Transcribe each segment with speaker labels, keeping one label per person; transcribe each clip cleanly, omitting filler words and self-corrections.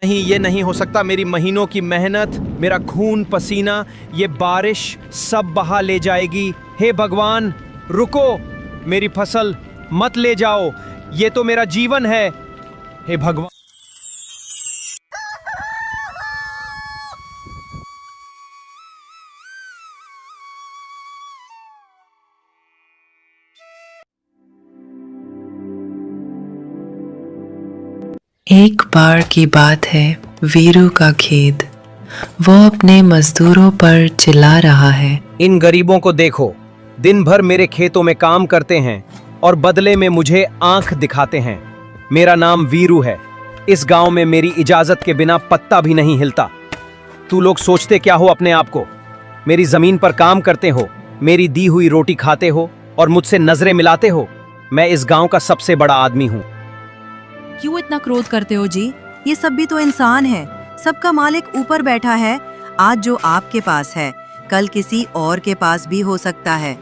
Speaker 1: नहीं, ये नहीं हो सकता। मेरी महीनों की मेहनत, मेरा खून पसीना, ये बारिश सब बहा ले जाएगी। हे भगवान, रुको, मेरी फसल मत ले जाओ। ये तो मेरा जीवन है। हे भगवान।
Speaker 2: एक बार की बात है, वीरू का खेत। वो अपने मजदूरों पर चिल्ला रहा है।
Speaker 1: इन गरीबों को देखो, दिन भर मेरे खेतों में काम करते हैं और बदले में मुझे आंख दिखाते हैं। मेरा नाम वीरू है। इस गांव में मेरी इजाजत के बिना पत्ता भी नहीं हिलता। तू लोग सोचते क्या हो अपने आप को? मेरी जमीन पर काम करते हो, मेरी दी हुई रोटी खाते हो और मुझसे नजरें मिलाते हो। मैं इस गांव का सबसे बड़ा आदमी हूँ।
Speaker 3: क्यों इतना क्रोध करते हो जी? ये सब भी तो इंसान है। सबका मालिक ऊपर बैठा है। आज जो आपके पास है, कल किसी और के पास भी हो सकता है।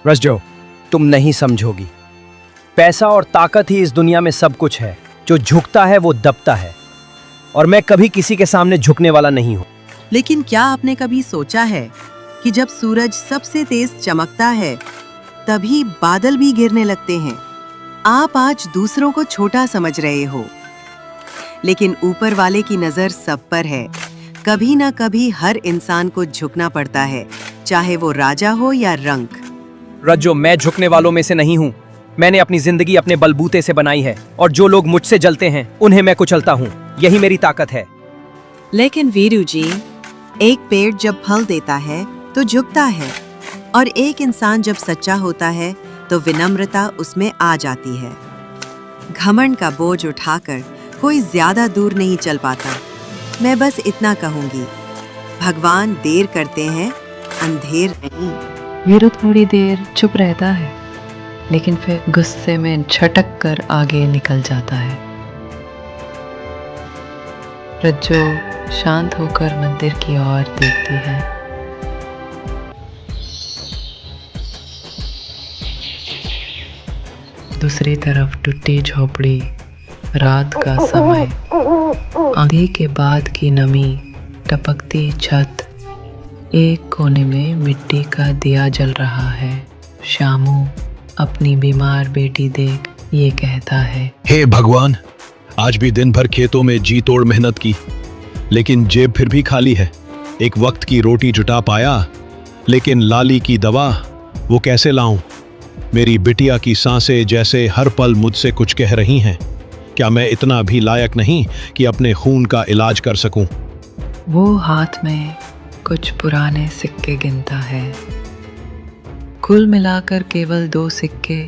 Speaker 1: रजो, तुम नहीं समझोगी। पैसा और ताकत ही इस दुनिया में सब कुछ है। जो झुकता है वो दबता है, और मैं कभी किसी के सामने झुकने वाला नहीं हूँ।
Speaker 3: लेकिन क्या आपने कभी सोचा है कि जब सूरज सबसे तेज चमकता है, तभी बादल भी गिरने लगते हैं। आप आज दूसरों को छोटा समझ रहे हो, लेकिन ऊपर वाले की नजर सब पर है। कभी ना कभी हर इंसान को झुकना पड़ता है, चाहे वो राजा हो या रंक।
Speaker 1: रज्जो, मैं झुकने वालों में से नहीं हूँ। मैंने अपनी जिंदगी अपने बलबूते से बनाई है, और जो लोग मुझसे जलते हैं उन्हें मैं कुचलता हूँ। यही मेरी ताकत है।
Speaker 3: लेकिन वीरू जी, एक पेड़ जब फल देता है तो झुकता है, और एक इंसान जब सच्चा होता है तो विनम्रता उसमें आ जाती है। घमंड का बोझ उठाकर कोई ज्यादा दूर नहीं चल पाता। मैं बस इतना कहूंगी, भगवान देर करते हैं, अंधेर नहीं।
Speaker 2: वीरू थोड़ी देर चुप रहता है, लेकिन फिर गुस्से में झटक कर आगे निकल जाता है। रज्जो शांत होकर मंदिर की ओर देखती है। दूसरी तरफ टूटी झोपड़ी, रात का समय, आंधी के बाद की नमी, टपकती छत। एक कोने में मिट्टी का दिया जल रहा है। शामू अपनी बीमार बेटी देख ये कहता है,
Speaker 4: हे भगवान, आज भी दिन भर खेतों में जी तोड़ मेहनत की, लेकिन जेब फिर भी खाली है। एक वक्त की रोटी जुटा पाया, लेकिन लाली की दवा वो कैसे लाऊं? मेरी बिटिया की सांसें जैसे हर पल मुझसे कुछ कह रही हैं। क्या मैं इतना भी लायक नहीं कि अपने खून का इलाज कर सकूं?
Speaker 2: वो हाथ में कुछ पुराने सिक्के गिनता है। कुल मिलाकर केवल 2 सिक्के,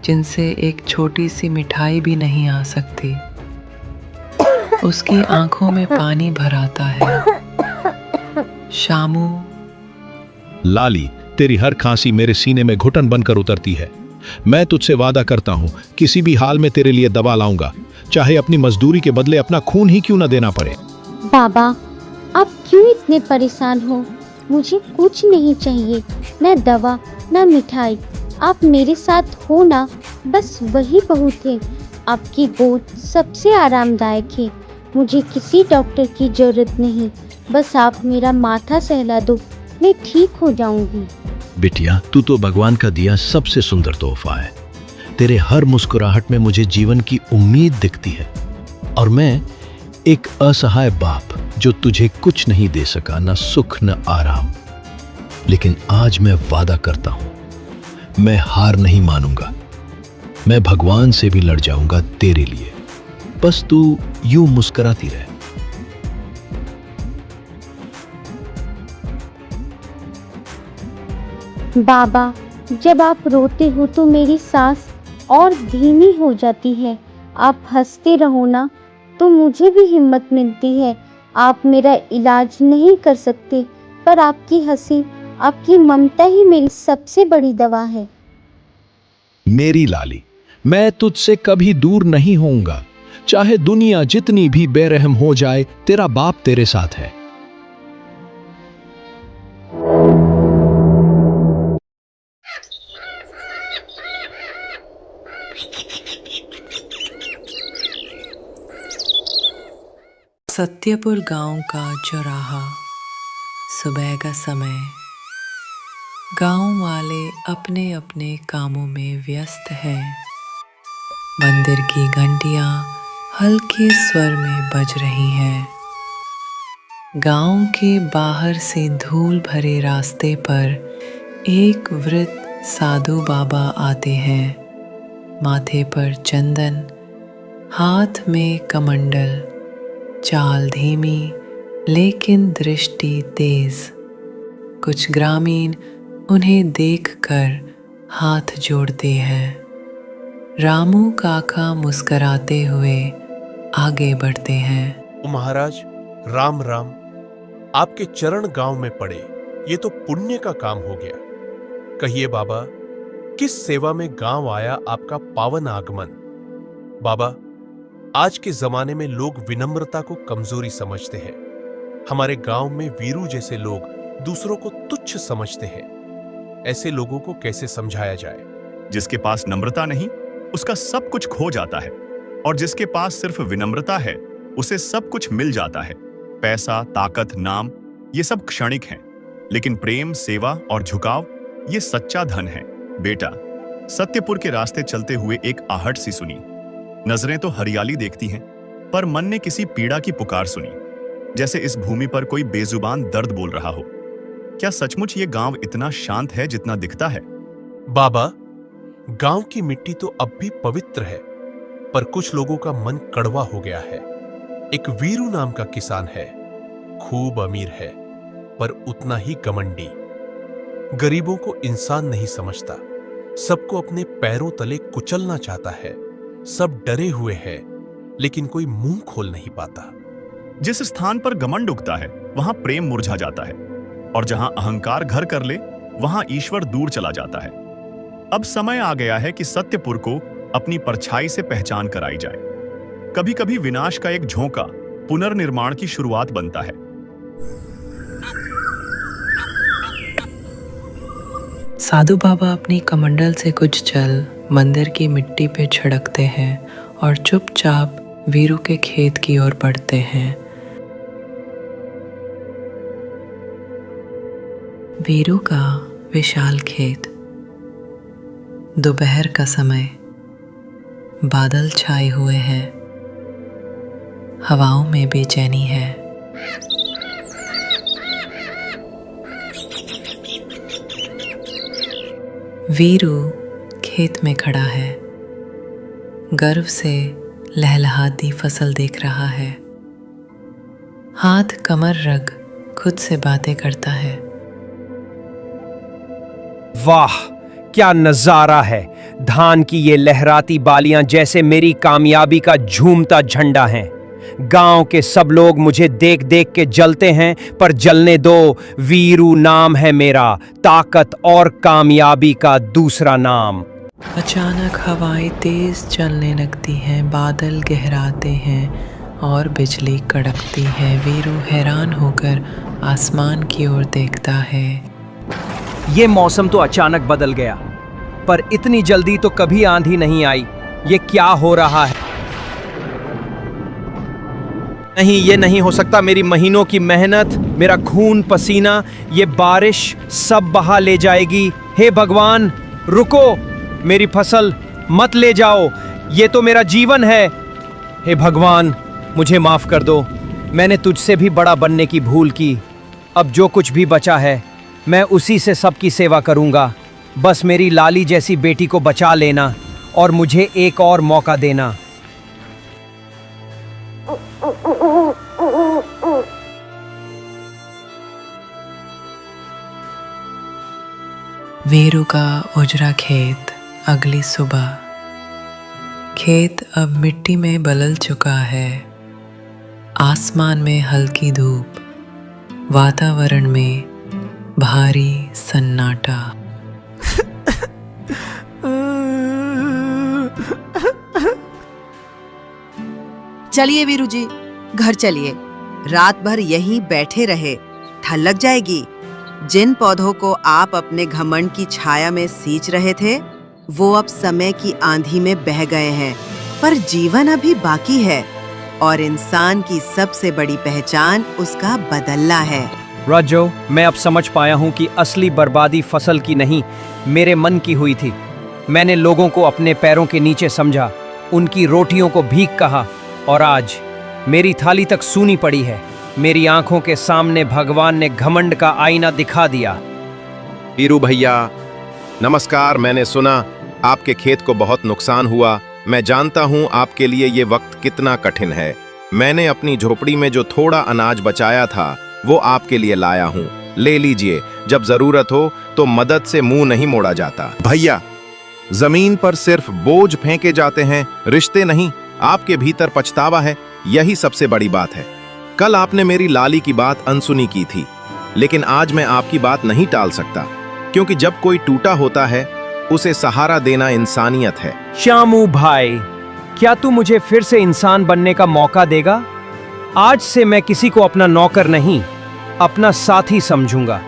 Speaker 2: जिनसे एक छोटी सी मिठाई भी नहीं आ सकती। उसकी आंखों में पानी भर आता है। शामू,
Speaker 4: लाली, तेरी हर खांसी मेरे सीने में घुटन बनकर उतरती है। मैं तुझसे वादा करता हूं, किसी भी हाल में तेरे लिए दवा लाऊंगा, चाहे अपनी मजदूरी के बदले अपना खून ही क्यों ना देना पड़े।
Speaker 5: बाबा, आप क्यों इतने परेशान हो? मुझे कुछ नहीं चाहिए, न दवा न मिठाई। आप मेरे साथ हो ना, बस वही बहुत है। आपकी गोद सबसे आरामदायक है। मुझे किसी डॉक्टर की जरूरत नहीं, बस आप मेरा माथा सहला दो, मैं ठीक हो जाऊंगी।
Speaker 4: बिटिया, तू तो भगवान का दिया सबसे सुंदर तोहफा है। तेरे हर मुस्कुराहट में मुझे जीवन की उम्मीद दिखती है, और मैं एक असहाय बाप जो तुझे कुछ नहीं दे सका, न सुख न आराम। लेकिन आज मैं वादा करता हूं, मैं हार नहीं मानूंगा। मैं भगवान से भी लड़ जाऊंगा तेरे लिए। बस तू यूं मुस्कुराती रहे।
Speaker 5: बाबा, जब आप रोते हो तो मेरी सांस और धीमी हो जाती है। आप हंसते रहो ना, तो मुझे भी हिम्मत मिलती है। आप मेरा इलाज नहीं कर सकते, पर आपकी हंसी, आपकी ममता ही मेरी सबसे बड़ी दवा है।
Speaker 4: मेरी लाली, मैं तुझसे कभी दूर नहीं होऊंगा। चाहे दुनिया जितनी भी बेरहम हो जाए, तेरा बाप तेरे साथ है।
Speaker 2: सत्यपुर गांव का चौराहा। सुबह का समय। गांव वाले अपने अपने कामों में व्यस्त हैं। मंदिर की घंटियां हल्के स्वर में बज रही हैं। गांव के बाहर से धूल भरे रास्ते पर एक वृद्ध साधु बाबा आते हैं। माथे पर चंदन, हाथ में कमंडल, चाल धीमी लेकिन दृष्टि तेज। कुछ ग्रामीण उन्हें देखकर हाथ जोड़ते हैं। रामू काका मुस्कराते हुए आगे बढ़ते हैं।
Speaker 6: महाराज, राम राम। आपके चरण गांव में पड़े, ये तो पुण्य का काम हो गया। कहिए बाबा, किस सेवा में गांव आया आपका पावन आगमन? बाबा, आज के जमाने में लोग विनम्रता को कमजोरी समझते हैं। हमारे गांव में वीरू जैसे लोग दूसरों को तुच्छ समझते हैं। ऐसे लोगों को कैसे समझाया जाए?
Speaker 7: जिसके पास नम्रता नहीं, उसका सब कुछ खो जाता है, और जिसके पास सिर्फ विनम्रता है, उसे सब कुछ मिल जाता है। पैसा, ताकत, नाम, ये सब क्षणिक हैं, लेकिन प्रेम, सेवा और झुकाव, ये सच्चा धन है। बेटा, सत्यपुर के रास्ते चलते हुए एक आहट सी सुनी। नजरें तो हरियाली देखती हैं, पर मन ने किसी पीड़ा की पुकार सुनी, जैसे इस भूमि पर कोई बेजुबान दर्द बोल रहा हो। क्या सचमुच ये गांव इतना शांत है जितना दिखता है?
Speaker 6: बाबा, गांव की मिट्टी तो अब भी पवित्र है, पर कुछ लोगों का मन कड़वा हो गया है। एक वीरू नाम का किसान है, खूब अमीर है, पर उतना ही घमंडी। गरीबों को इंसान नहीं समझता, सबको अपने पैरों तले कुचलना चाहता है। सब डरे हुए हैं, लेकिन कोई मुंह खोल नहीं पाता।
Speaker 7: जिस स्थान पर घमंड उगता है, वहां प्रेम मुरझा जाता है, और जहां अहंकार घर कर ले, वहां ईश्वर दूर चला जाता है। अब समय आ गया है कि सत्यपुर को अपनी परछाई से पहचान कराई जाए। कभी कभी विनाश का एक झोंका पुनर्निर्माण की शुरुआत बनता है।
Speaker 2: साधु बाबा अपनी कमंडल से कुछ जल मंदिर की मिट्टी पे छिड़कते हैं और चुपचाप वीरू के खेत की ओर बढ़ते हैं। वीरू का विशाल खेत। दोपहर का समय। बादल छाए हुए हैं। हवाओं में बेचैनी है। वीरू खेत में खड़ा है। गर्व से लहलहाती फसल देख रहा है। हाथ कमर रख खुद से बातें करता है।
Speaker 1: वाह, क्या नजारा है! धान की ये लहराती बालियां जैसे मेरी कामयाबी का झूमता झंडा हैं। गांव के सब लोग मुझे देख देख के जलते हैं, पर जलने दो। वीरू नाम है मेरा, ताकत और कामयाबी का दूसरा नाम।
Speaker 2: अचानक हवाएं तेज चलने लगती हैं, बादल गहराते हैं और बिजली कड़कती है। वीरू हैरान होकर आसमान की ओर देखता है।
Speaker 1: ये मौसम तो अचानक बदल गया, पर इतनी जल्दी तो कभी आंधी नहीं आई। ये क्या हो रहा है? नहीं, ये नहीं हो सकता। मेरी महीनों की मेहनत, मेरा खून पसीना, ये बारिश सब बहा ले जाएगी। हे भगवान, रुको, मेरी फसल मत ले जाओ। ये तो मेरा जीवन है। हे भगवान, मुझे माफ कर दो। मैंने तुझसे भी बड़ा बनने की भूल की। अब जो कुछ भी बचा है, मैं उसी से सबकी सेवा करूंगा। बस मेरी लाली जैसी बेटी को बचा लेना और मुझे एक और मौका देना।
Speaker 2: वीरू का उजरा खेत। अगली सुबह। खेत अब मिट्टी में बलल चुका है। आसमान में हल्की धूप। वातावरण में भारी सन्नाटा।
Speaker 3: चलिए वीरू जी, घर चलिए। रात भर यहीं बैठे रहे, ठंड लग जाएगी। जिन पौधों को आप अपने घमंड की छाया में सींच रहे थे, वो अब समय की आंधी में बह गए हैं, पर जीवन अभी बाकी है। और इंसान की सबसे बड़ी पहचान उसका बदलना है।
Speaker 1: राजो, मैं अब समझ पाया हूँ कि असली बर्बादी फसल की नहीं, मेरे मन की हुई थी। मैंने लोगों को अपने पैरों के नीचे समझा, उनकी रोटियों को भीख कहा, और आज मेरी थाली तक सूनी पड़ी है। मेरी आंखों के सामने भगवान ने घमंड का आईना दिखा दिया।
Speaker 8: वीरू भैया, नमस्कार। मैंने सुना आपके खेत को बहुत नुकसान हुआ। मैं जानता हूँ आपके लिए ये वक्त कितना कठिन है। मैंने अपनी झोपड़ी में जो थोड़ा अनाज बचाया था वो आपके लिए लाया हूँ, ले लीजिए। जब जरूरत हो तो मदद से मुंह नहीं मोड़ा जाता। भैया, जमीन पर सिर्फ बोझ फेंके जाते हैं, रिश्ते नहीं। आपके भीतर पछतावा है, यही सबसे बड़ी बात है। कल आपने मेरी लाली की बात अनसुनी की थी, लेकिन आज मैं आपकी बात नहीं टाल सकता, क्योंकि जब कोई टूटा होता है उसे सहारा देना इंसानियत है।
Speaker 1: श्यामू भाई, क्या तू मुझे फिर से इंसान बनने का मौका देगा? आज से मैं किसी को अपना नौकर नहीं, अपना साथी समझूंगा।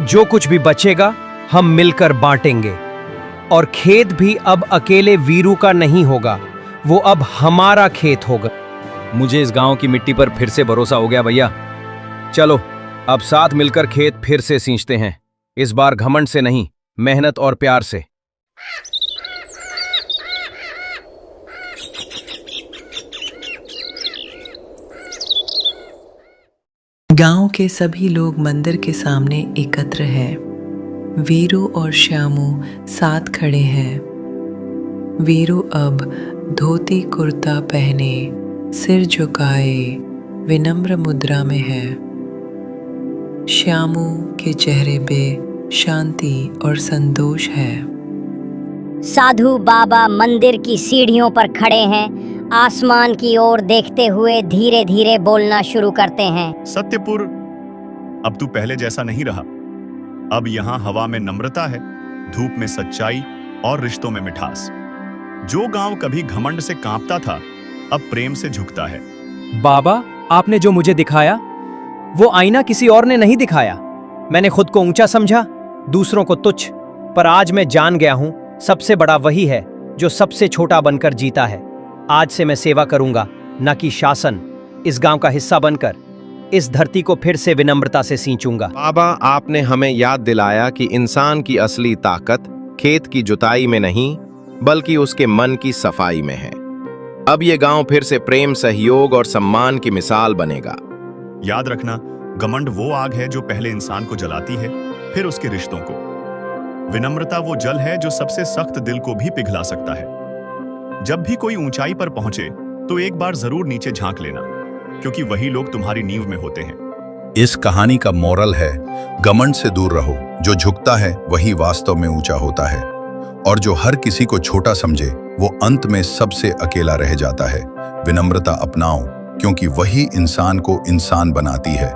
Speaker 1: जो कुछ भी बचेगा हम मिलकर बांटेंगे, और खेत भी अब अकेले वीरू का नहीं होगा, वो अब हमारा खेत होगा।
Speaker 9: मुझे इस गांव की मिट्टी पर फिर से भरोसा हो गया भैया। चलो अब साथ मिलकर खेत फिर से सींचते हैं, इस बार घमंड से नहीं, मेहनत और प्यार से।
Speaker 2: गांव के सभी लोग मंदिर के सामने एकत्र हैं। वीरू और श्यामू साथ खड़े हैं। वीरू अब धोती कुर्ता पहने, सिर झुकाए, विनम्र मुद्रा में है। श्यामू के चेहरे पे शांति और संतोष है।
Speaker 10: साधु बाबा मंदिर की सीढ़ियों पर खड़े हैं, आसमान की ओर देखते हुए धीरे धीरे बोलना शुरू करते हैं।
Speaker 7: सत्यपुर, अब तू पहले जैसा नहीं रहा। अब यहाँ हवा में नम्रता है, धूप में सच्चाई और रिश्तों में मिठास। जो गांव कभी घमंड से कांपता था, अब प्रेम से झुकता है।
Speaker 1: बाबा, आपने जो मुझे दिखाया वो आईना किसी और ने नहीं दिखाया। मैंने खुद को ऊंचा समझा, दूसरों को तुच्छ, पर आज मैं जान गया हूं सबसे बड़ा वही है जो सबसे छोटा बनकर जीता है। आज से मैं सेवा करूंगा, न कि शासन। इस गांव का हिस्सा बनकर इस धरती को फिर से विनम्रता से सींचूंगा।
Speaker 8: बाबा, आपने हमें याद दिलाया कि इंसान की असली ताकत खेत की जुताई में नहीं, बल्कि उसके मन की सफाई में है। अब ये गांव फिर से प्रेम, सहयोग और सम्मान की मिसाल बनेगा।
Speaker 7: याद रखना, घमंड वो आग है जो पहले इंसान को जलाती है, फिर उसके रिश्तों को। विनम्रता वो जल है जो सबसे सख्त दिल को भी पिघला सकता है। जब भी कोई ऊंचाई पर पहुंचे तो एक बार जरूर नीचे झांक लेना, क्योंकि वही लोग तुम्हारी नींव में होते हैं।
Speaker 11: इस कहानी का मोरल है, घमंड से दूर रहो। जो झुकता है वही वास्तव में ऊंचा होता है, और जो हर किसी को छोटा समझे वो अंत में सबसे अकेला रह जाता है। विनम्रता अपनाओ, क्योंकि वही इंसान को इंसान बनाती है।